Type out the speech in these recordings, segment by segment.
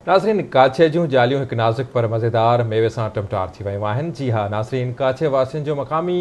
नाज़रीन, काछे जूं जालियूं हिकु नाज़ुक पर मज़ेदार मेवे सां टमटार थी वियूं आहिनि। जी हा नाज़रीन, काछे वासियुनि जो मक़ामी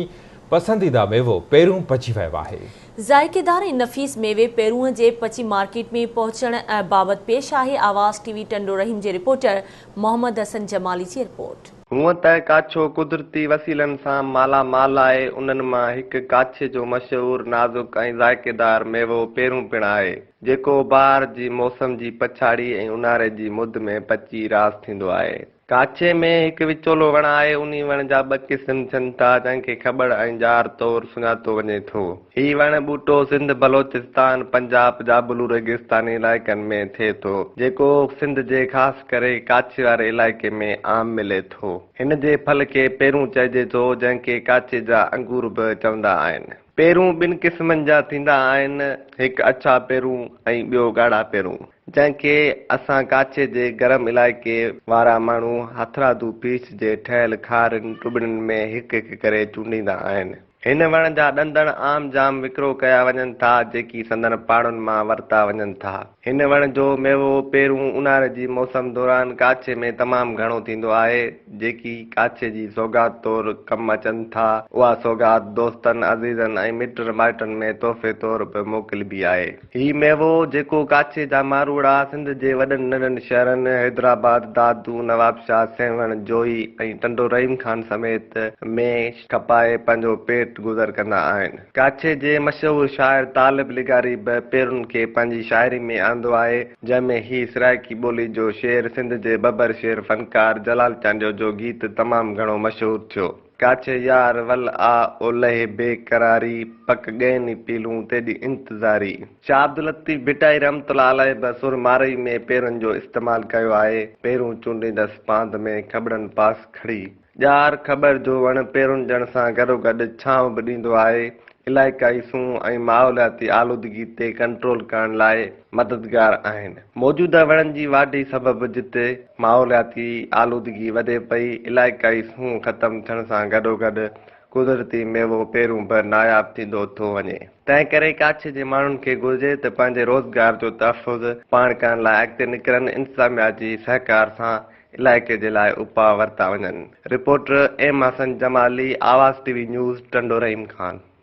पसंदीदा मेवो पेरूं पची वियो आहे। ज़ाइकेदार ऐं नफ़ीस मेवे पेरूअ जे पची मार्केट में पहुचण बाबति पेश आहे आवाज़ टीवी टंडो रहीम जे रिपोर्टर मोहम्मद हसन जमाली जी रिपोर्ट। हूअं त काछो कुदरती वसीलनि सां माला माल आहे। उन्हनि मां हिकु काछे जो मशहूरु नाज़ुक ऐं ज़ाइकेदार मेवो पेरूं पिणु आहे, जेको बहार जी मौसम जी पछाड़ी ऐं ऊन्हारे जी मुद में पची रास थींदो आहे। काछे में हिकु विचोलो वण आहे। उन वण जा ॿ क़िस्म थियनि था, जंहिंखे ख़बर ऐं जार तौरु सुञातो वञे थो। हीउ वण ॿूटो सिंध, बलोचिस्तान, पंजाब, जाबलू रेगिस्तानी इलाइक़नि में थिए थो, जेको सिंध जे ख़ासि करे काछे वारे इलाइक़े में आम मिले थो। हिन जे फल खे पेरूं चइजे थो, जंहिंखे काछे जा अंगूर बि चवंदा आहिनि। पेरूं ॿिनि क़िस्मनि जा थींदा आहिनि, हिकु अछा पेरूं ऐं ॿियो ॻाढ़ा पेरूं, जंहिंखे असां काछे जे गरम इलाइक़े वारा माण्हू हथरादू पीस जे ठहियल खारनि टुॿड़ियुनि में हिकु हिकु करे चूंडींदा आहिनि। हिन वण जा ॾंदण आम जाम विकिरो कया वञनि था, जेकी संदन पाड़ुनि मां वरिता वञनि था। हिन वण जो मेवो पेरूं ऊन्हारे जी मौसम दौरान काछे में तमामु घणो थींदो आहे, जेकी काछे जी सौगात तौरु कमु अचनि था। उहा सौगात दोस्तनि, अज़ीज़नि ऐं मिट माइटनि में तोहफ़े तौरु बि मोकिलिबी आहे। हीउ मेवो जेको काछे जा मारूड़ा सिंध जे वॾनि नंढनि शहरनि हैदराबाद, दादू, नवाबशाह, सेवण, जोई ऐं टंडो रहीम खान समेत में खपाए पंहिंजो पेट गुज़र कंदा आहिनि। काछे जे मशहूरु शाइर तालिब लिगारी बि पेरुनि खे पंहिंजी शाइरी में आंदो आहे, जंहिंमें ही सराइकी ॿोली जो शेर सिंध जे बबर शेर फनकार जलाल चांडियो जो गीत तमामु घणो मशहूरु थियो। काछे यार वल आ ओलह बेकरारी, पक गैनी पीलूं तेॾी इंतज़ारी। शाह अब्दुल लतीफ़ भिटाई रहमतुल्लाह अलैह बि सुर मारई में पेरुनि जो इस्तेमालु कयो आहे। पेरूं चूंडींदसि पांध में खबड़नि पास खड़ी। ॼार ख़बर जो वण पेरुनि ॼण सां गॾोगॾु छांव बि ॾींदो आहे। इलाइक़ाई सूंहं ऐं माहौलियाती आलूदगी ते कंट्रोल करण लाइ मददगार आहिनि। मौजूदा वणनि जी वाढी सबबि जिते माहौलियाती आलूदगी वधे पई, इलाइक़ाई सूंहं ख़तमु थियण सां गॾोगॾु कुदरती मेवो पेरूं बि नायाब थींदो थो वञे। तंहिं करे काछे जे माण्हुनि खे घुर्जे त पंहिंजे रोज़गार जो तहफ़ुज़ पाण करण लाइ अॻिते निकिरनि। इंतज़ामिया जी सहकार सां इलाइक़े जे लाइ उपाउ वरिता वञनि। रिपोर्टर एम हसन जमाली, आवाज़ टीवी न्यूज़, टंडो रहीम खान।